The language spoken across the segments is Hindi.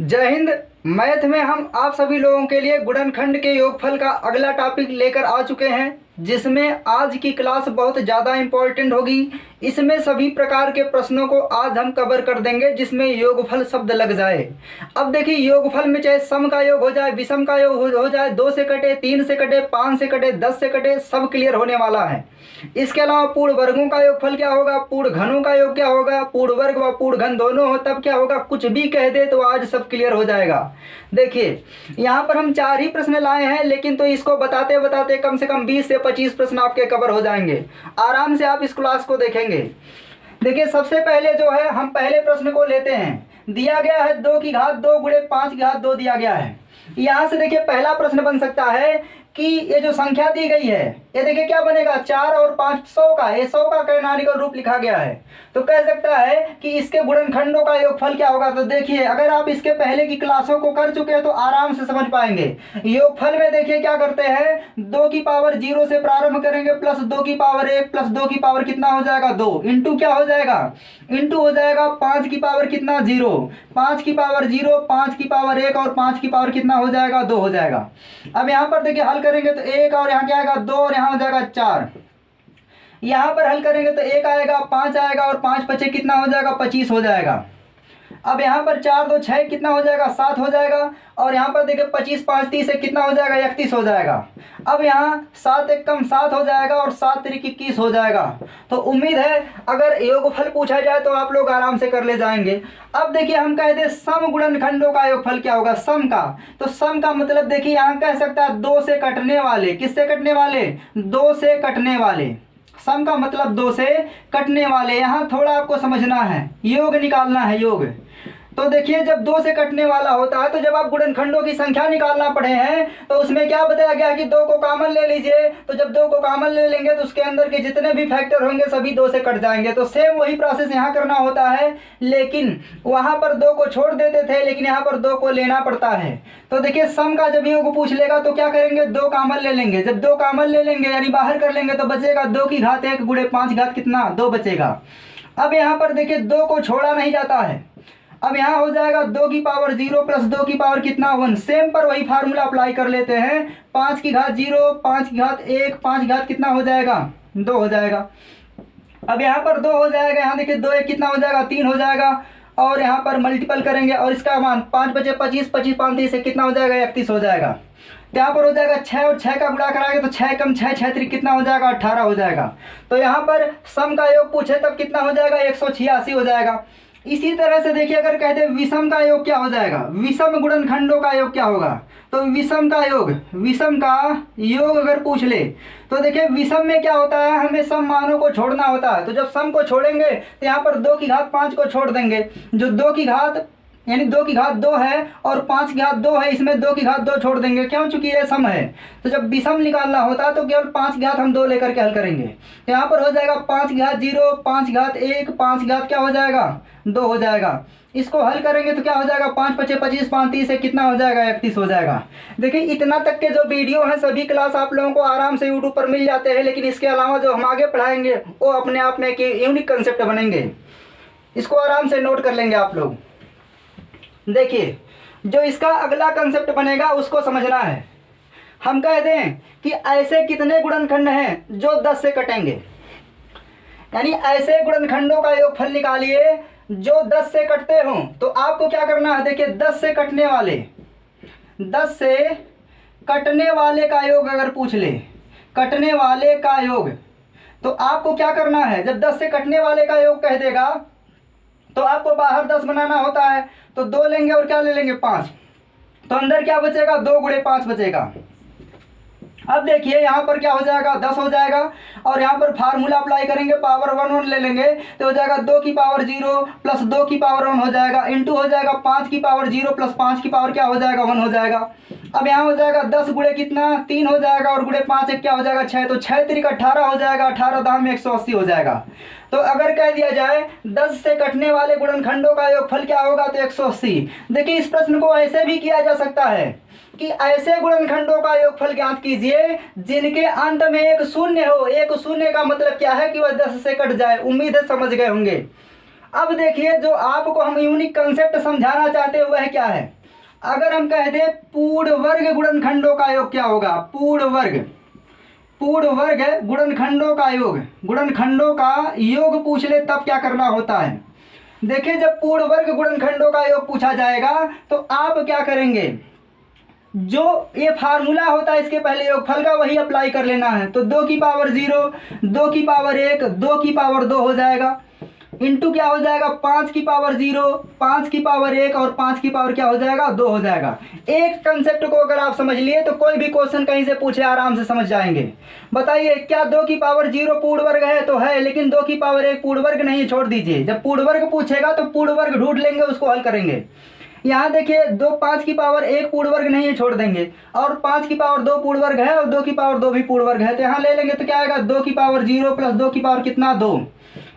जय हिंद। मैथ में हम आप सभी लोगों के लिए गुणनखंड के योगफल का अगला टॉपिक लेकर आ चुके हैं, जिसमें आज की क्लास बहुत ज़्यादा इम्पोर्टेंट होगी। इसमें सभी प्रकार के प्रश्नों को आज हम कवर कर देंगे जिसमें योगफल शब्द लग जाए। अब देखिए, योगफल में चाहे सम का योग हो जाए, विषम का योग हो जाए, 2 से कटे, 3 से कटे, 5 से कटे, 10 से कटे, सब क्लियर होने वाला है। इसके अलावा पूर्ण वर्गों का योगफल क्या होगा, पूर्ण घनों का योग क्या होगा, पूर्ण वर्ग व पूर्ण घन दोनों हो तब क्या होगा, कुछ भी कह दे तो आज सब क्लियर हो जाएगा। देखिए, यहाँ पर हम 4 ही प्रश्न लाए हैं, लेकिन तो इसको बताते बताते कम से कम 20 से 25 प्रश्न आपके कवर हो जाएंगे। आराम से आप इस क्लास को देखेंगे। देखिए, सबसे पहले जो है हम पहले प्रश्न को लेते हैं। दिया गया है 2 की घात 2 गुणे 5 की घात 2 दिया गया है। यहाँ से देखिए पहला प्रश्न बन सकता है कि ये जो संख्या दी गई है, ये देखिए क्या बनेगा, 4 और 5 100 का, ये 100 का कैनोनिकल रूप लिखा गया है। तो कह सकता है कि इसके गुणनखंडों का योगफल क्या होगा। तो देखिए, अगर आप इसके पहले की क्लासों को कर चुके हैं तो आराम से समझ पाएंगे। योगफल में देखिए क्या करते हैं, 2 की पावर 0 से प्रारंभ करेंगे, प्लस 2 की पावर 1 प्लस 2 की पावर कितना हो जाएगा 2, इंटू क्या हो जाएगा, इंटू हो जाएगा 5 की पावर कितना 0, 5 की पावर 0, 5 की पावर 1 और 5 की पावर कितना हो जाएगा 2 हो जाएगा। अब यहाँ पर देखिए हल करेंगे तो 1 और यहाँ क्या आएगा 2 और यहाँ हो जाएगा 4। यहाँ पर हल करेंगे तो 1 आएगा, 5 आएगा और 5 बचे कितना हो जाएगा 25 हो जाएगा। अब यहाँ पर 4 2 6 कितना हो जाएगा 7 हो जाएगा। और यहाँ पर देखिए 25 5 30 से कितना हो जाएगा 31 हो जाएगा। अब यहाँ 7 1 कम 7 हो जाएगा और 7 3 21 हो जाएगा। तो उम्मीद है अगर योगफल पूछा जाए तो आप लोग आराम से कर ले जाएंगे। अब देखिए हम कह दे सम गुणनखंडों का योगफल क्या होगा, सम का। तो सम का मतलब देखिए यहाँ कह सकता है 2 से कटने वाले, किससे कटने वाले, 2 से कटने वाले। सम का मतलब 2 से कटने वाले। यहाँ थोड़ा आपको समझना है, योग निकालना है, योग। तो देखिए जब 2 से कटने वाला होता है तो जब आप गुणनखंडों की संख्या निकालना पड़े हैं तो उसमें क्या बताया गया कि 2 को कॉमन ले लीजिए। तो जब 2 को कॉमन ले लेंगे तो उसके अंदर के जितने भी फैक्टर होंगे सभी 2 से कट जाएंगे। तो सेम वही प्रोसेस यहाँ करना होता है, लेकिन वहाँ पर 2 को छोड़ देते थे, लेकिन यहाँ पर 2 को लेना पड़ता है। तो देखिए सम का जब योग पूछ लेगा तो क्या करेंगे, 2 कॉमन ले लेंगे। जब 2 कॉमन ले लेंगे यानी बाहर कर लेंगे तो बचेगा 2 की घात 1 गुणे 5 घात कितना 2 बचेगा। अब यहाँ पर देखिए 2 को छोड़ा नहीं जाता है। अब यहाँ हो जाएगा 2 की पावर 0 प्लस 2 की पावर कितना 1। सेम पर वही फार्मूला अप्लाई कर लेते हैं। 5 की घात 0, 5 की घात 1, 5 की घात कितना हो जाएगा 2 हो जाएगा। अब यहाँ पर 2 हो जाएगा, यहाँ देखिए 2 1 कितना हो जाएगा 3 हो जाएगा। और यहाँ पर मल्टीपल करेंगे और इसका मान 5 बचे 25, 25 5 30 से कितना हो जाएगा 31 हो जाएगा। तो यहाँ पर हो जाएगा 6 और 6 का गुणा कराएंगे तो 6 कम 6 6 3 कितना हो जाएगा 18 हो जाएगा। तो यहाँ पर सम का योग पूछे तब कितना हो जाएगा 186 हो जाएगा। इसी तरह से देखिए अगर कहते हैं विषम का योग क्या हो जाएगा, विषम गुणनखंडों का योग क्या होगा। तो विषम का योग, विषम का योग अगर पूछ ले तो देखिए विषम में क्या होता है, हमें सम मानों को छोड़ना होता है। तो जब सम को छोड़ेंगे तो यहाँ पर 2 की घात 5 को छोड़ देंगे। जो 2 की घात यानी 2 की घात 2 है और 5 की घात 2 है, इसमें 2 की घात 2 छोड़ देंगे, क्यों, चूंकि ये सम है। तो जब विषम निकालना होता है तो केवल 5 की घात हम 2 लेकर के हल करेंगे। तो यहाँ पर हो जाएगा 5 की घात 0, 5 की घात 1, 5 की घात क्या हो जाएगा 2 हो जाएगा। इसको हल करेंगे तो क्या हो जाएगा 5 पचे 25 5 30 से कितना हो जाएगा 31 हो जाएगा। देखिए इतना तक के जो वीडियो हैं सभी क्लास आप लोगों को आराम से यूट्यूब पर मिल जाते हैं, लेकिन इसके अलावा जो हम आगे पढ़ाएंगे वो अपने आप में एक यूनिक कंसेप्ट बनेंगे। इसको आराम से नोट कर लेंगे आप लोग। देखिए जो इसका अगला कंसेप्ट बनेगा उसको समझना है। हम कह दें कि ऐसे कितने गुणनखंड हैं जो 10 से कटेंगे, यानी ऐसे गुणनखंडों का योगफल निकालिए जो 10 से कटते हों। तो आपको क्या करना है, देखिए 10 से कटने वाले, 10 से कटने वाले का योग अगर पूछ ले, कटने वाले का योग, तो आपको क्या करना है, जब 10 से कटने वाले का योग कह देगा तो आपको बाहर 10 बनाना होता है। तो 2 लेंगे और क्या ले लेंगे 5, तो अंदर क्या बचेगा 2 गुणे 5 बचेगा। अब देखिए यहाँ पर क्या हो जाएगा 10 हो जाएगा और यहाँ पर फार्मूला अप्लाई करेंगे, पावर 1 1 ले लेंगे तो हो जाएगा 2 की पावर 0 प्लस 2 की पावर 1 हो जाएगा, इंटू हो जाएगा 5 की पावर 0 प्लस 5 की पावर क्या हो जाएगा 1 हो जाएगा। अब यहाँ हो जाएगा 10 गुणे कितना 3 हो जाएगा और गुणे 5 एक क्या हो जाएगा 6, तो 6 3 18 हो जाएगा, 18 दाम में 180 हो जाएगा। तो अगर कह दिया जाए 10 से कटने वाले गुणनखंडों का योगफल क्या होगा तो 180। देखिए इस प्रश्न को ऐसे भी किया जा सकता है कि ऐसे गुणनखंडों का योगफल ज्ञात कीजिए जिनके अंत में एक शून्य हो। एक शून्य का मतलब क्या है कि वह 10 से कट जाए। उम्मीद है समझ गए होंगे। अब देखिए जो आपको हम यूनिक कंसेप्ट समझाना चाहते हैं वह क्या है। अगर हम कह दें पूर्ण वर्ग गुणनखंडों का योग क्या होगा, पूर्ण वर्ग गुणनखंडों का योग, गुणनखंडों का योग पूछ ले तब क्या करना होता है। देखिए जब पूर्ण वर्ग गुणनखंडों का योग पूछा जाएगा तो आप क्या करेंगे, जो ये फार्मूला होता है इसके पहले योगफल का वही अप्लाई कर लेना है। तो 2 की पावर 0, 2 की पावर 1, 2 की पावर 2 हो जाएगा, इंटू क्या हो जाएगा 5 की पावर 0, 5 की पावर 1 और 5 की पावर क्या हो जाएगा 2 हो जाएगा। एक कंसेप्ट को अगर आप समझ लिए तो कोई भी क्वेश्चन कहीं से पूछे आराम से समझ जाएंगे। बताइए क्या 2 की पावर 0 पूर्ण वर्ग है, तो है, लेकिन 2 की पावर 1 पूर्ण वर्ग नहीं है, छोड़ दीजिए। जब पूर्ण वर्ग पूछेगा तो पूर्ण वर्ग ढूंढ लेंगे, उसको हल करेंगे। यहाँ देखिए 5 की पावर 1 पूर्ण वर्ग नहीं है, छोड़ देंगे, और 5 की पावर 2 पूर्ण वर्ग है और 2 की पावर 2 भी पूर्ण वर्ग है, तो यहाँ ले लेंगे तो क्या आएगा 2 की पावर 0 प्लस 2 की पावर कितना 2।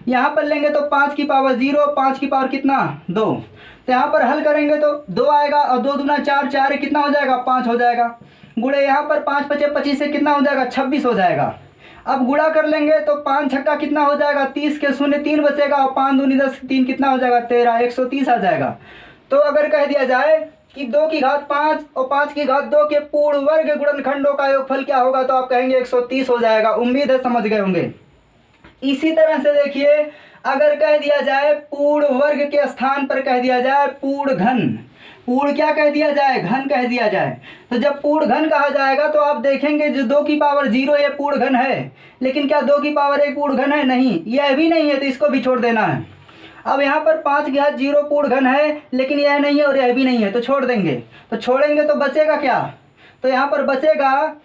यहाँ पर लेंगे तो 5 की पावर 0, 5 की पावर कितना 2, तो यहाँ पर हल करेंगे तो 2 आएगा और 2 दूना 4, 4 कितना हो जाएगा 5 हो जाएगा। गुणे यहाँ पर 5 पचे 25 से कितना हो जाएगा 26 हो जाएगा। अब गुणा कर लेंगे तो 5 छक्का कितना हो जाएगा 30 के शून्य 3 बचेगा और 5 दूनी 10, 3 कितना हो जाएगा 13, 130 आ जाएगा। तो अगर कह दिया जाए कि 2 की घात 5 और 5 की घात 2 के पूर्ण वर्ग गुणनखंडों का योगफल क्या होगा, तो आप कहेंगे 130 हो जाएगा। उम्मीद है समझ गए होंगे। इसी तरह से देखिए अगर कह दिया जाए पूर्ण वर्ग के स्थान पर कह दिया जाए पूर्ण घन, पूर्ण क्या कह दिया जाए घन कह दिया जाए, तो जब पूर्ण घन कहा जाएगा तो आप देखेंगे जो 2 की पावर 0 ये पूर्ण घन है, लेकिन क्या 2 की पावर 1 पूर्ण घन है, नहीं, यह भी नहीं है, तो इसको भी छोड़ देना है। अब यहाँ पर 5 की घात 0 पूर्ण घन है, लेकिन यह नहीं है और यह भी नहीं है, तो छोड़ देंगे। तो छोड़ेंगे तो बचेगा क्या, तो यहाँ पर बचेगा,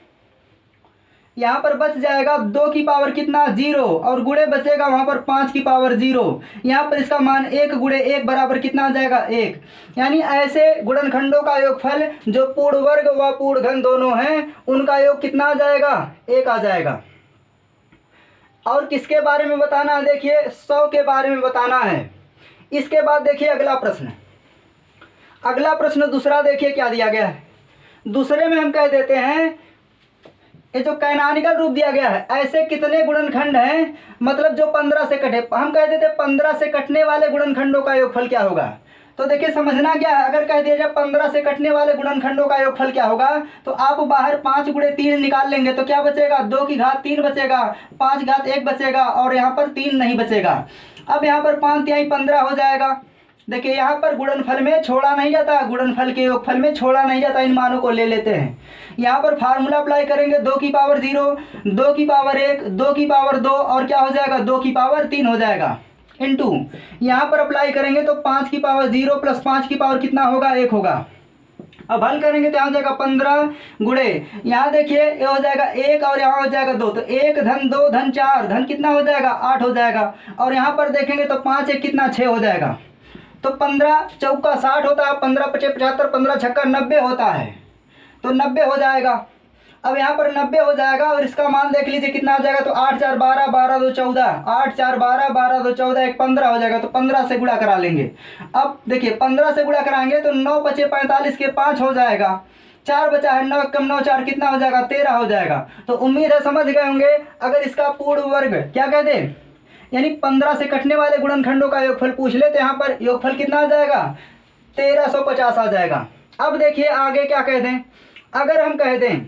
यहाँ पर बच जाएगा 2 की पावर कितना 0 और गुणे बचेगा वहाँ पर 5 की पावर 0। यहाँ पर इसका मान 1 गुणे 1 बराबर कितना आ जाएगा 1। यानी ऐसे गुणनखंडों का योगफल जो पूर्ण वर्ग व पूर्ण घन दोनों हैं उनका योग कितना आ जाएगा 1 आ जाएगा। और किसके बारे में बताना है, देखिए 100 के बारे में बताना है। इसके बाद देखिए अगला प्रश्न दूसरा देखिए क्या दिया गया है। दूसरे में हम कह देते हैं ये जो कैनोनिकल रूप दिया गया है, ऐसे कितने गुणनखंड हैं, मतलब जो 15 से कटे, हम कह देते 15 से कटने वाले गुणनखंडों का योगफल क्या होगा। तो देखिए समझना क्या है, अगर कह दिया जाए 15 से कटने वाले गुणनखंडों का योगफल क्या होगा, तो आप बाहर 5 गुणे 3 निकाल लेंगे तो क्या बचेगा 2 की घात 3 बचेगा, 5 घात 1 बचेगा और यहाँ पर 3 नहीं बचेगा। अब यहाँ पर 5 तिहाई 15 हो जाएगा। देखिए यहाँ पर गुणनफल में छोड़ा नहीं जाता, गुणनफल के योगफल में छोड़ा नहीं जाता, इन मानों को ले लेते हैं। यहाँ पर फार्मूला अप्लाई करेंगे 2 की पावर 0, 2 की पावर 1, 2 की पावर 2 और क्या हो जाएगा 2 की पावर 3 हो जाएगा, इंटू यहाँ पर अप्लाई करेंगे तो 5 की पावर 0 प्लस 5 की पावर कितना होगा 1 होगा। अब हल करेंगे तो यहाँ हो जाएगा 15 गुणे, यहाँ देखिए ये हो जाएगा 1 और यहाँ हो जाएगा 2, तो 1 धन 2 धन 4 धन कितना हो जाएगा 8 हो जाएगा। और यहाँ पर देखेंगे तो 5 1 कितना 6 हो जाएगा। तो 15 चौका 60 होता है, 15 पचे 75, 15 छक्का 90 होता है, तो 90 हो जाएगा। अब यहाँ पर 90 हो जाएगा और इसका मान देख लीजिए कितना आ जाएगा, तो 8 4 12, 12 2 14, 8 4 12, 12 2 14, 1 15 हो जाएगा। तो 15 से गुणा करा लेंगे। अब देखिए 15 से गुणा कराएंगे तो 9 पचे 45 के 5 हो जाएगा, 4 बचा है, 9 कम 9 4 कितना हो जाएगा 13 हो जाएगा। तो उम्मीद है समझ गए होंगे। अगर इसका पूर्ण वर्ग क्या कह दें, यानी 15 से कटने वाले गुणनखंडों का योगफल पूछ ले तो यहाँ पर योगफल कितना आ जाएगा 1350 आ जाएगा। अब देखिए आगे क्या कह दें, अगर हम कह दें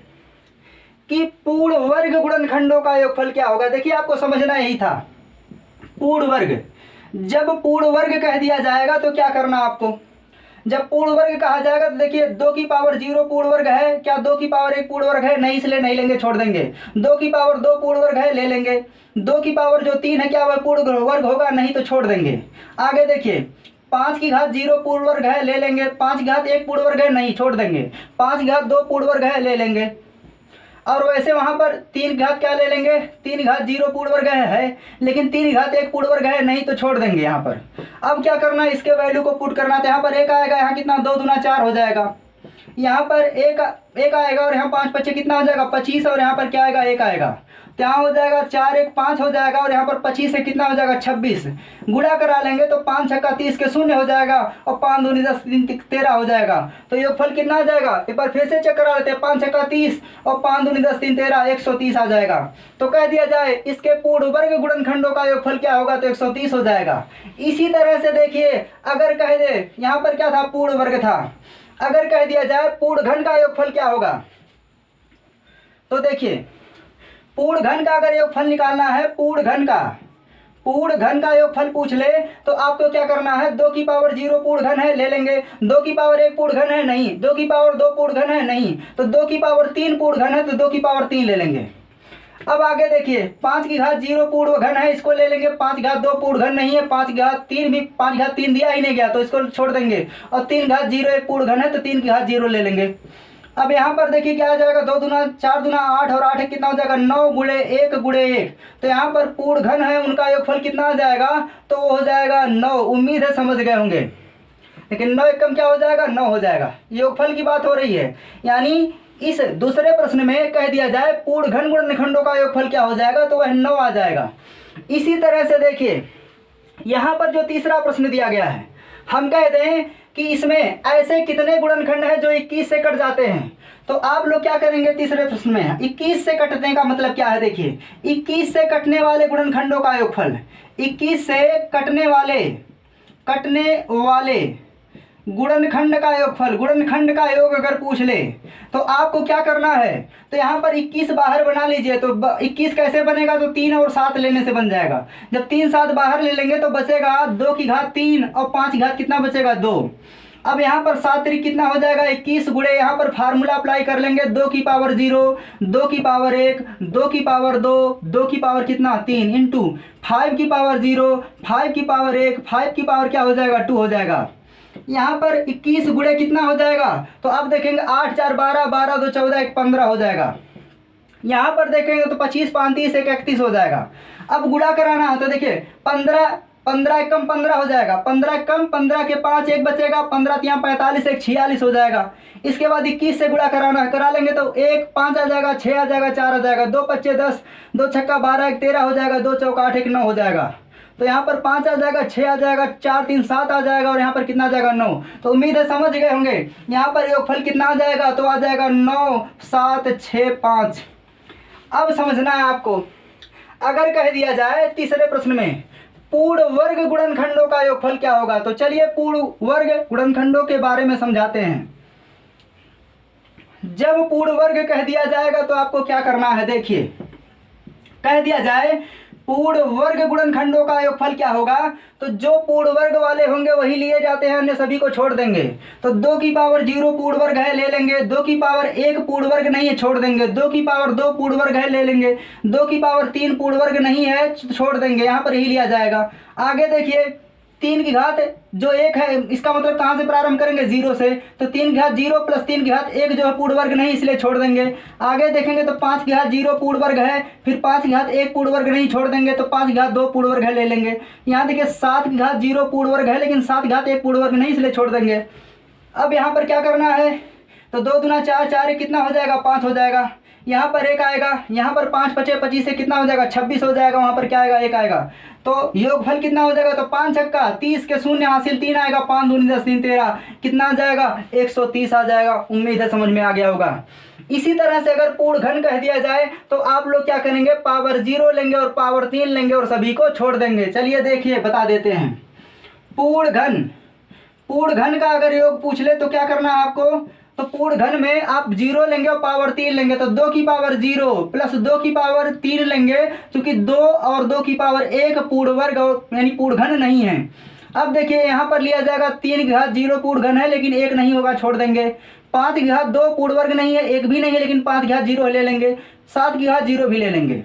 कि पूर्ण वर्ग गुणनखंडों का योगफल क्या होगा, देखिए आपको समझना यही था। पूर्ण वर्ग, जब पूर्ण वर्ग कह दिया जाएगा तो क्या करना आपको, जब पूर्ण वर्ग कहा जाएगा तो देखिए 2 की पावर 0 पूर्ण वर्ग है, क्या 2 की पावर 1 पूर्ण वर्ग है, नहीं, इसलिए नहीं लेंगे, छोड़ देंगे। 2 की पावर 2 पूर्ण वर्ग है, ले लेंगे। 2 की पावर जो 3 है क्या वह पूर्ण वर्ग होगा, नहीं, तो छोड़ देंगे। आगे देखिए 5 की घात 0 पूर्ण वर्ग है, ले लेंगे। 5 की घात 1 पूर्ण वर्ग है, नहीं, छोड़ देंगे। 5 की घात 2 पूर्ण वर्ग है, ले लेंगे। और वैसे वहाँ पर 3 घात क्या ले लेंगे, 3 घात 0 पूर्ण वर्ग है, लेकिन 3 घात 1 पूर्ण वर्ग है, नहीं, तो छोड़ देंगे यहाँ पर। अब क्या करना है, इसके वैल्यू को पुट करना, तो यहाँ पर 1 आएगा, यहाँ कितना 2 दूना 4 हो जाएगा। यहाँ पर एक आएगा और यहाँ 5 बच्चे कितना हो जाएगा 25, और यहाँ पर क्या आएगा 1 आएगा, तो यहाँ हो जाएगा 4 1 5 हो जाएगा, और यहाँ पर 25 से कितना हो जाएगा 26, गुणा करा लेंगे तो 5 छक्का 30 के 0 हो जाएगा, और 5 दूनी 10 3 13 हो जाएगा। तो योगफल कितना आ जाएगा, एक बार फिर से चेक करा लेते हैं, 5 छक्का 30 और 5 दूनी 10 3 13 130 आ जाएगा। तो कह दिया जाए इसके पूर्ण वर्ग गुणनखंडों का योगफल क्या होगा, तो 130 हो जाएगा। इसी तरह से देखिए अगर कह दे यहाँ पर क्या था पूर्ण वर्ग था, अगर कह दिया जाए पूर्ण घन का योगफल क्या होगा, तो देखिए पूर्ण घन का अगर योगफल निकालना है, पूर्ण घन का योगफल पूछ ले तो आपको क्या करना है, 2 की पावर 0 पूर्ण घन है ले लेंगे, 2 की पावर 1 पूर्ण घन है नहीं, 2 की पावर 2 पूर्ण घन है नहीं, तो 2 की पावर 3 पूर्ण घन है तो 2 की पावर 3 ले लेंगे। अब आगे देखिए 5 की घात 0 पूर्ण घन है, इसको ले लेंगे, 5 की घात 2 पूर्ण घन नहीं है, 5 की घात 3 भी 5 की घात 3 दिया ही नहीं गया तो इसको छोड़ देंगे, और 3 घात 0 एक पूर्ण घन है तो 3 की घात 0 ले लेंगे। अब यहाँ पर देखिए क्या आ जाएगा, 2 दूना 4 दूना 8 और 8 कितना हो जाएगा 9 गुणे 1 गुणे 1, तो यहाँ पर पूर्ण घन है उनका योगफल कितना आ जाएगा, तो वो हो जाएगा 9। उम्मीद है समझ गए होंगे, लेकिन 9 एकम क्या हो जाएगा 9 हो जाएगा, योगफल की बात हो रही है। यानी इस दूसरे प्रश्न में कह दिया जाए पूर्ण घन गुणनखंडों का योगफल क्या हो जाएगा, तो वह 9 आ जाएगा। इसी तरह से देखिए यहाँ पर जो तीसरा प्रश्न दिया गया है, हम कह दें कि इसमें ऐसे कितने गुणनखंड हैं जो 21 से कट जाते हैं, तो आप लोग क्या करेंगे तीसरे प्रश्न में 21 से कटने का मतलब क्या है, देखिए 21 से कटने वाले गुणनखंडों का योगफल, 21 से कटने वाले गुणनखंड का योगफल, गुणनखंड का योग अगर पूछ ले तो आपको क्या करना है, तो यहाँ पर 21 बाहर बना लीजिए, तो 21 कैसे बनेगा, तो 3 और 7 लेने से बन जाएगा। जब 3 7 बाहर ले लेंगे तो बचेगा 2 की घात 3 और 5 की घात कितना बचेगा 2। अब यहाँ पर 7 3 कितना हो जाएगा 21 गुणे, यहाँ पर फार्मूला अप्लाई कर लेंगे, 2 की पावर 0 2 की पावर 1 2 की पावर 2 2 की पावर कितना 3 इंटू 5 की पावर 0 5 की पावर 1 5 की पावर क्या हो जाएगा 2 हो जाएगा। यहाँ पर 21 गुणे कितना हो जाएगा, तो अब देखेंगे 8 4 12 12 2 14 1 15 हो जाएगा। यहाँ पर देखेंगे तो 25 5 30 1 31 हो जाएगा। अब गुणा कराना है तो देखिए 15 कम 15 हो जाएगा, 15 कम 15 के 5 1 बचेगा, 15 यहाँ 45 1 46 हो जाएगा। इसके बाद 21 से गुणा करा लेंगे तो 1 5 आ जाएगा, 6 आ जाएगा, 4 आ जाएगा, 2 25 10 2 छक्का 12 1 13 हो जाएगा, 2 चौका 8 1 9 हो जाएगा। तो यहाँ पर 5 आ जाएगा, 6 आ जाएगा, 4 3 7 आ जाएगा, और यहाँ पर कितना आ जाएगा 9। तो उम्मीद है समझ गए होंगे। यहाँ पर योगफल कितना आ जाएगा, तो आ जाएगा 9 7 6 5। अब समझना है आपको, अगर कह दिया जाए तीसरे प्रश्न में पूर्ण वर्ग गुणनखंडों का योगफल क्या होगा, तो चलिए पूर्ण वर्ग गुणनखंडों के बारे में समझाते हैं। जब पूर्ण वर्ग कह दिया जाएगा तो आपको क्या करना है, देखिए कह दिया जाए पूर्ण वर्ग गुणनखंडों का योगफल क्या होगा, तो जो पूर्ण वर्ग वाले होंगे वही लिए जाते हैं, अन्य सभी को छोड़ देंगे। तो 2 की पावर 0 पूर्ण वर्ग है ले लेंगे, 2 की पावर 1 पूर्ण वर्ग नहीं है छोड़ देंगे, 2 की पावर 2 पूर्ण वर्ग है ले लेंगे, 2 की पावर 3 पूर्ण वर्ग नहीं है छोड़ देंगे, यहाँ पर ही लिया जाएगा। आगे देखिए 3 की घात जो 1 है इसका मतलब कहाँ से प्रारंभ करेंगे 0 से, तो 3 की घात 0 प्लस 3 की घात 1 जो है पूर्ण वर्ग नहीं इसलिए छोड़ देंगे। आगे देखेंगे तो 5 की घात 0 पूर्ण वर्ग है, फिर 5 की घात 1 पूर्ण वर्ग नहीं छोड़ देंगे, तो 5 की घात 2 पूर्ण वर्ग है ले लेंगे। यहाँ देखिए 7 की घात 0 पूर्ण वर्ग है लेकिन 7 की घात 1 पूर्ण वर्ग नहीं इसलिए छोड़ देंगे। अब यहाँ पर क्या करना है, तो 2 दूना 4 4 कितना हो जाएगा 5 हो जाएगा, यहाँ पर 1 आएगा, यहाँ पर 5 5 25 से कितना हो जाएगा 26 हो जाएगा, वहाँ पर क्या आएगा 1 आएगा, तो योगफल कितना हो जाएगा, तो 5 छक्का 30 के 0 हासिल 3 आएगा, 5 दूनी 10 3 13 कितना आ जाएगा 130 आ जाएगा। उम्मीद है समझ में आ गया होगा। इसी तरह से अगर पूर्ण घन कह दिया जाए तो आप लोग क्या करेंगे, पावर 0 लेंगे और पावर 3 लेंगे और सभी को छोड़ देंगे। चलिए देखिए बता देते हैं। पूर्ण घन का अगर योग पूछ ले तो क्या करना है आपको, तो पूर्ण घन में आप 0 लेंगे और पावर 3 लेंगे, तो 2 की पावर 0 प्लस 2 की पावर 3 लेंगे, क्योंकि 2 और 2 की पावर 1 पूर्ण वर्ग यानी पूर्ण घन नहीं है। अब देखिए यहाँ पर लिया जाएगा 3 की घात 0 पूर्ण घन है लेकिन 1 नहीं होगा छोड़ देंगे, 5 की घात 2 पूर्ण वर्ग नहीं है 1 भी नहीं है लेकिन 5 की घात 0 ले लेंगे, 7 की घात 0 भी ले लेंगे।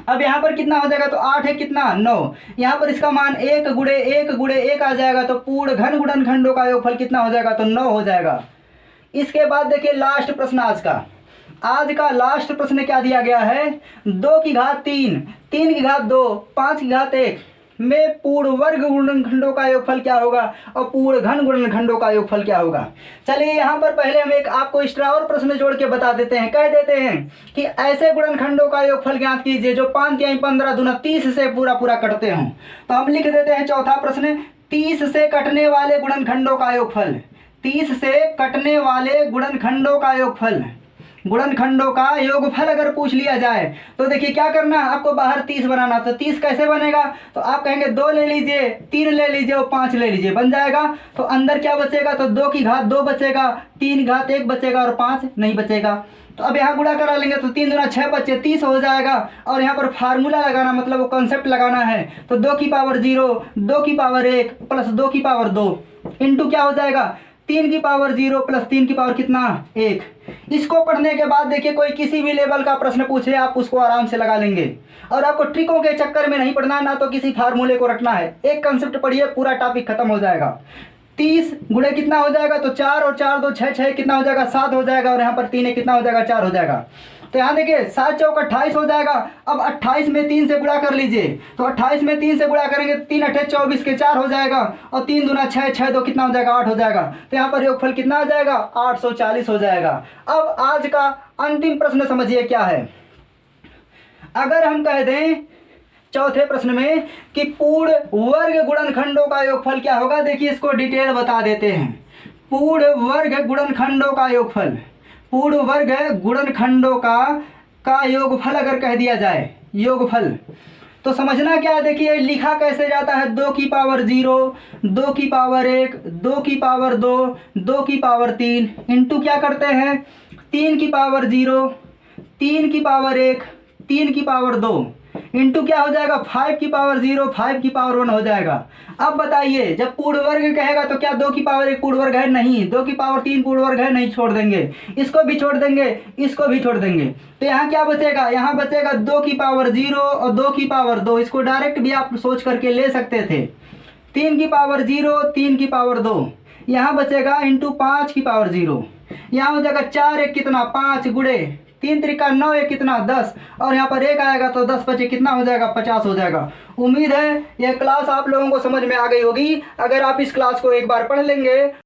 अब यहाँ पर कितना हो जाएगा, तो 8 है कितना 9, यहाँ पर इसका मान 1 गुणे 1 गुणे 1 आ जाएगा, तो पूर्ण घन गुणनखंडों का योगफल कितना हो जाएगा, तो 9 हो जाएगा। इसके बाद देखिए लास्ट प्रश्न आज का लास्ट प्रश्न क्या दिया गया है, 2 की घात 3 3 की घात 2 5 की घात 1 में पूर्ण वर्ग गुणनखंडों का योगफल क्या होगा और पूर्ण घन गुणनखंडों का योगफल क्या होगा। चलिए यहाँ पर पहले हम एक आपको एक्स्ट्रा और प्रश्न जोड़ के बता देते हैं। कह देते हैं कि ऐसे गुणनखंडों का योगफल ज्ञात कीजिए जो 5 तिहाई 15 दूना 30 से पूरा पूरा कटते हों। तो हम लिख देते हैं चौथा प्रश्न, 30 से कटने वाले गुणनखंडों का योगफल। 30 से कटने वाले गुणनखंडों का योगफल, गुणनखंडों का योगफल अगर पूछ लिया जाए तो देखिए क्या करना है, आपको बाहर 30 बनाना। तो 30 कैसे बनेगा, तो आप कहेंगे 2 ले लीजिए, 3 ले लीजिए और 5 ले लीजिए, बन जाएगा। तो अंदर क्या बचेगा, तो 2 की घात 2 बचेगा, 3 घात 1 बचेगा और 5 नहीं बचेगा। तो अब यहाँ गुणा करा लेंगे तो 3 दूना 6 बचे 30 हो जाएगा। और यहाँ पर फार्मूला लगाना मतलब वो कॉन्सेप्ट लगाना है। तो 2 की पावर 0, 2 की पावर 1 प्लस 2 की पावर 2 इंटू क्या हो जाएगा, 3 की पावर 0 प्लस 3 की पावर कितना 1। इसको पढ़ने के बाद देखिए कोई किसी भी लेवल का प्रश्न पूछे आप उसको आराम से लगा लेंगे। और आपको ट्रिकों के चक्कर में नहीं पढ़ना है, ना तो किसी फार्मूले को रटना है। एक कंसेप्ट पढ़िए, पूरा टॉपिक खत्म हो जाएगा। 30 गुणे कितना हो जाएगा, तो 4 और 4 2 6 6 कितना हो जाएगा 7 हो जाएगा। और यहाँ पर 3 कितना हो जाएगा 4 हो जाएगा। तो यहाँ देखिए 7 चौक 28 हो जाएगा। अब 28 में 3 से गुणा कर लीजिए। तो 28 में 3 से गुणा करेंगे 3 अठे 24 के 4 हो जाएगा। और 3 दूना 6 6 2 कितना हो जाएगा 8 हो जाएगा। तो यहाँ पर योगफल कितना आ जाएगा 840 हो जाएगा। अब आज का अंतिम प्रश्न समझिए क्या है। अगर हम कह दें चौथे प्रश्न में कि पूर्ण वर्ग गुणनखंडों का योगफल क्या होगा, देखिए इसको डिटेल बता देते हैं। पूर्ण वर्ग गुणनखंडों का योगफल, पूर्ण वर्ग गुणनखंडों का योगफल अगर कह दिया जाए, योगफल तो समझना क्या है, देखिए लिखा कैसे जाता है। 2 की पावर 0, 2 की पावर 1, 2 की पावर 2, 2 की पावर 3 इंटू क्या करते हैं 3 की पावर 0, 3 की पावर 1, 3 की पावर 2 इंटू क्या हो जाएगा 5 की पावर 0, 5 की पावर 1 हो जाएगा। अब बताइए जब पूर्ण वर्ग कहेगा तो क्या 2 की पावर 1 पूर्ण वर्ग है, नहीं। 2 की पावर 3 पूर्ण वर्ग है, नहीं, छोड़ देंगे। इसको भी छोड़ देंगे, इसको भी छोड़ देंगे। तो यहाँ क्या बचेगा, यहाँ बचेगा 2 की पावर 0 और 2 की पावर 2। इसको डायरेक्ट भी आप सोच करके ले सकते थे। 3 की पावर 0, 3 की पावर 2 यहाँ बचेगा इंटू 5 की पावर 0। यहाँ हो जाएगा 4 1 कितना 5 गुणे 3 त्रिका 9 1 कितना 10 और यहाँ पर 1 आएगा तो 10 बचे कितना हो जाएगा 50 हो जाएगा। उम्मीद है यह क्लास आप लोगों को समझ में आ गई होगी। अगर आप इस क्लास को एक बार पढ़ लेंगे